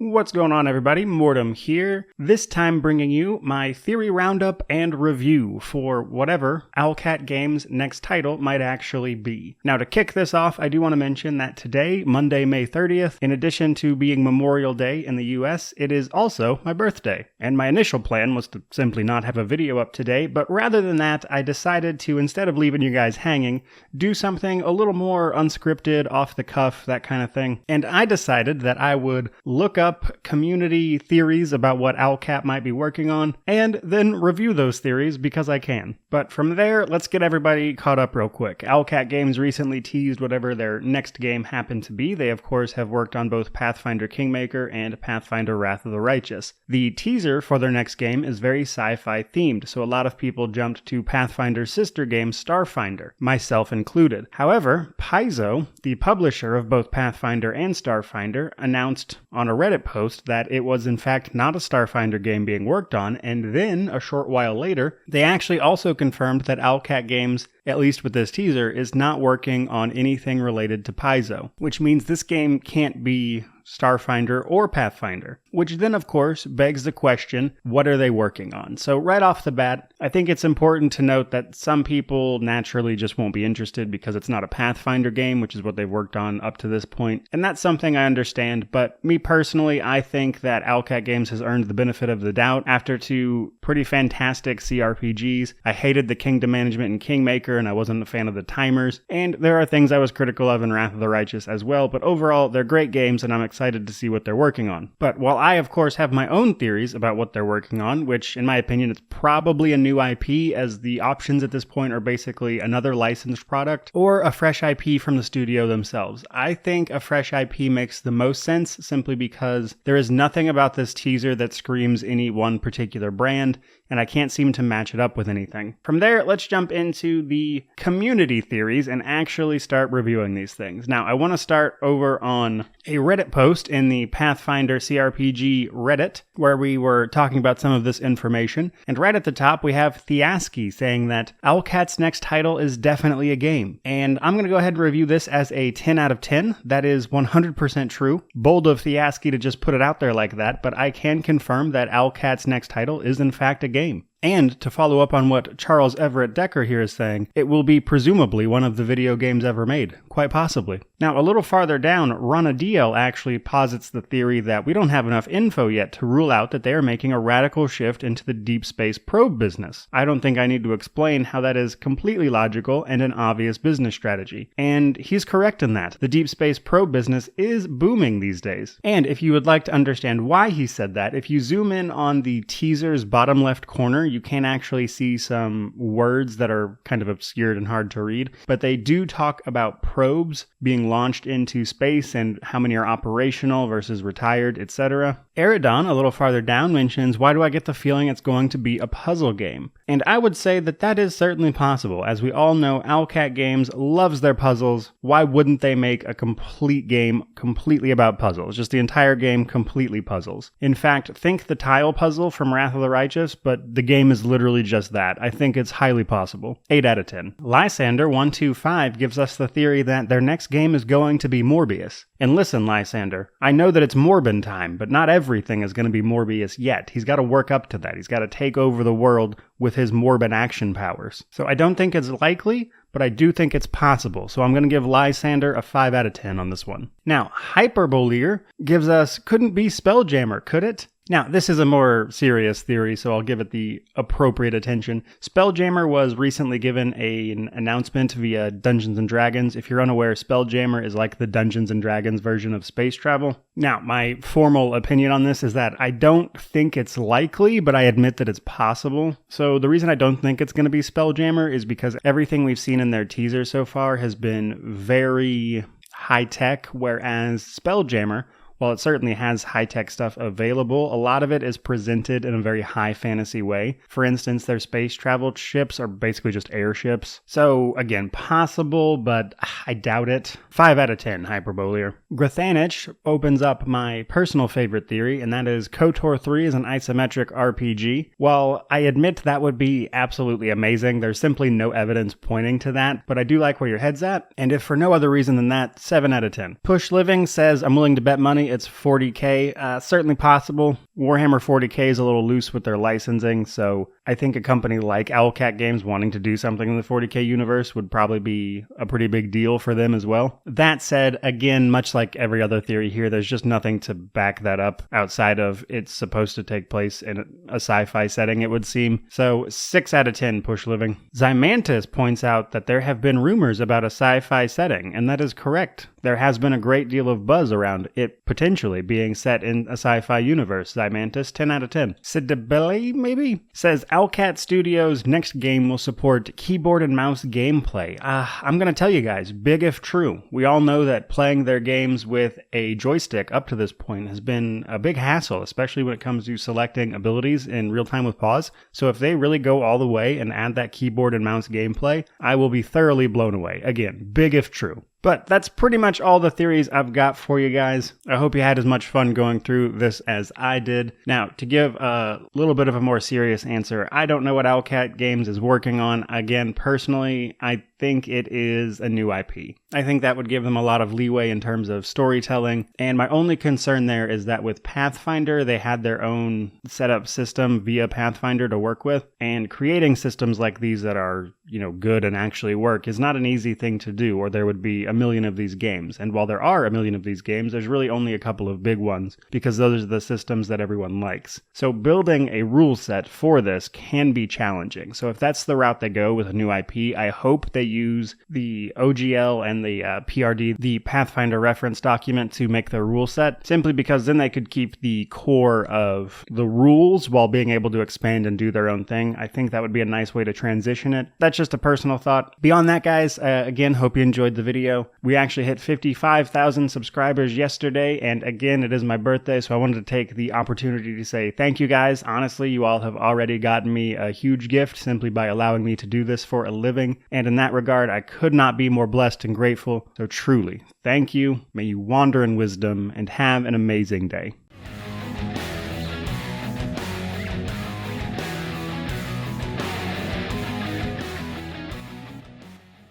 What's going on, everybody? Mortem here, this time bringing you my theory roundup and review for whatever Owlcat Games' next title might actually be. Now, to kick this off, I do want to mention that today, Monday, May 30th, in addition to being Memorial Day in the US, it is also my birthday. And my initial plan was to simply not have a video up today, but rather than that, I decided to, instead of leaving you guys hanging, do something a little more unscripted, off the cuff, that kind of thing. And I decided that I would look up community theories about what Owlcat might be working on, and then review those theories because I can. But from there, let's get everybody caught up real quick. Owlcat Games recently teased whatever their next game happened to be. They, of course, have worked on both Pathfinder Kingmaker and Pathfinder Wrath of the Righteous. The teaser for their next game is very sci-fi themed, so a lot of people jumped to Pathfinder's sister game Starfinder, myself included. However, Paizo, the publisher of both Pathfinder and Starfinder, announced on a Reddit post that it was in fact not a Starfinder game being worked on, and then, a short while later, they actually also confirmed that Owlcat Games, at least with this teaser, is not working on anything related to Paizo, which means this game can't be Starfinder or Pathfinder, which then of course begs the question, what are they working on? So right off the bat, I think it's important to note that some people naturally just won't be interested because it's not a Pathfinder game, which is what they've worked on up to this point, and that's something I understand, but me personally, I think that Owlcat Games has earned the benefit of the doubt after two pretty fantastic CRPGs. I hated the kingdom management in Kingmaker, and I wasn't a fan of the timers, and there are things I was critical of in Wrath of the Righteous as well, but overall, they're great games, and I'm excited to see what they're working on. But while I, of course, have my own theories about what they're working on, which, in my opinion, is probably a new IP, as the options at this point are basically another licensed product, or a fresh IP from the studio themselves. I think a fresh IP makes the most sense, simply because there is nothing about this teaser that screams any one particular brand, and I can't seem to match it up with anything. From there, let's jump into the community theories and actually start reviewing these things. Now, I want to start over on a Reddit post in the Pathfinder CRPG Reddit, where we were talking about some of this information, and right at the top we have Theaski saying that Owlcat's next title is definitely a game, and I'm going to go ahead and review this as a 10 out of 10. That is 100% true. Bold of Theaski to just put it out there like that, but I can confirm that Owlcat's next title is in fact a game. And to follow up on what Charles Everett Decker here is saying, it will be presumably one of the video games ever made. Quite possibly. Now, a little farther down, Ronadiel actually posits the theory that we don't have enough info yet to rule out that they are making a radical shift into the deep space probe business. I don't think I need to explain how that is completely logical and an obvious business strategy. And he's correct in that. The deep space probe business is booming these days. And if you would like to understand why he said that, if you zoom in on the teaser's bottom left corner, you can actually see some words that are kind of obscured and hard to read, but they do talk about probes being launched into space and how many are operational versus retired, etc. Eridon, a little farther down, mentions, why do I get the feeling it's going to be a puzzle game? And I would say that that is certainly possible. As we all know, Owlcat Games loves their puzzles. Why wouldn't they make a complete game completely about puzzles? Just the entire game completely puzzles. In fact, think the tile puzzle from Wrath of the Righteous, but the game is literally just that. I think it's highly possible. 8 out of 10. Lysander125 gives us the theory that their next game is going to be Morbius. And listen, Lysander, I know that it's Morbin time, but not everything is going to be Morbius yet. He's got to work up to that. He's got to take over the world with his Morbin action powers. So I don't think it's likely, but I do think it's possible. So I'm going to give Lysander a 5 out of 10 on this one. Now, Hyperbolier gives us, couldn't be Spelljammer, could it? Now, this is a more serious theory, so I'll give it the appropriate attention. Spelljammer was recently given an announcement via Dungeons & Dragons. If you're unaware, Spelljammer is like the Dungeons & Dragons version of space travel. Now, my formal opinion on this is that I don't think it's likely, but I admit that it's possible. So the reason I don't think it's going to be Spelljammer is because everything we've seen in their teaser so far has been very high-tech, whereas Spelljammer, while it certainly has high-tech stuff available, a lot of it is presented in a very high fantasy way. For instance, their space travel ships are basically just airships. So, again, possible, but I doubt it. 5 out of 10, Hyperbolier. Grathanich opens up my personal favorite theory, and that is KOTOR 3 is an isometric RPG. While I admit that would be absolutely amazing, there's simply no evidence pointing to that, but I do like where your head's at, and if for no other reason than that, 7 out of 10. Push Living says, I'm willing to bet money it's 40K. Certainly possible. Warhammer 40K is a little loose with their licensing, so I think a company like Owlcat Games wanting to do something in the 40K universe would probably be a pretty big deal for them as well. That said, again, much like every other theory here, there's just nothing to back that up outside of it's supposed to take place in a sci-fi setting, it would seem. So 6 out of 10 push living. Zymantis points out that there have been rumors about a sci-fi setting, and that is correct. There has been a great deal of buzz around it potentially being set in a sci-fi universe. Zymantis, 10 out of 10. Sidabelli, maybe? Says Owlcat Studios' next game will support keyboard and mouse gameplay. I'm going to tell you guys, big if true. We all know that playing their games with a joystick up to this point has been a big hassle, especially when it comes to selecting abilities in real time with pause. So if they really go all the way and add that keyboard and mouse gameplay, I will be thoroughly blown away. Again, big if true. But that's pretty much all the theories I've got for you guys. I hope you had as much fun going through this as I did. Now, to give a little bit of a more serious answer, I don't know what Owlcat Games is working on. Again, personally, I think it is a new IP. I think that would give them a lot of leeway in terms of storytelling. And my only concern there is that with Pathfinder, they had their own setup system via Pathfinder to work with. And creating systems like these that are, good and actually work is not an easy thing to do, or there would be a million of these games. And while there are a million of these games, there's really only a couple of big ones because those are the systems that everyone likes. So building a rule set for this can be challenging. So if that's the route they go with a new IP, I hope they use the OGL and the PRD, the Pathfinder reference document, to make their rule set, simply because then they could keep the core of the rules while being able to expand and do their own thing. I think that would be a nice way to transition it. That's just a personal thought. Beyond that, guys, again, hope you enjoyed the video. We actually hit 55,000 subscribers yesterday, and again, it is my birthday, so I wanted to take the opportunity to say thank you guys. Honestly, you all have already gotten me a huge gift simply by allowing me to do this for a living, and in that regard, I could not be more blessed and grateful. So truly, thank you. May you wander in wisdom and have an amazing day.